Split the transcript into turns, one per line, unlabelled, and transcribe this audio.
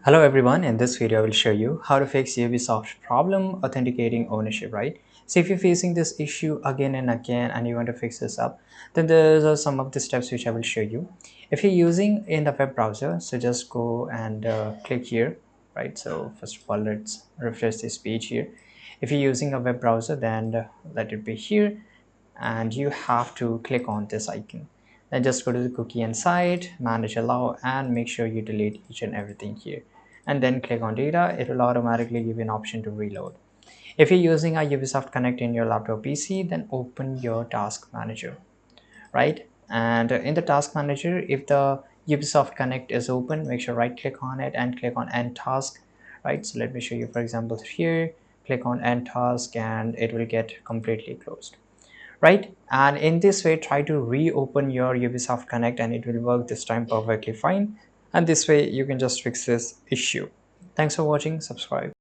Hello everyone, in this video I will show you how to fix Ubisoft problem authenticating ownership, right? So if you're facing this issue again and again and you want to fix this up, then there are some of the steps which I will show you. If you're using in the web browser, so just go and click here, right? So first of all, let's refresh this page here. If you're using a web browser, then let it be here and you have to click on this icon. Then just go to the cookie and site, manage allow, and make sure you delete each and everything here. And then click on data, it will automatically give you an option to reload. If you're using a Ubisoft Connect in your laptop PC, then open your task manager, right? And in the task manager, if the Ubisoft Connect is open, make sure right click on it and click on end task, right? So let me show you, for example, here, click on end task and it will get completely closed, right? And in this way, try to reopen your Ubisoft Connect and it will work this time perfectly fine. And this way you can just fix this issue. Thanks for watching. Subscribe.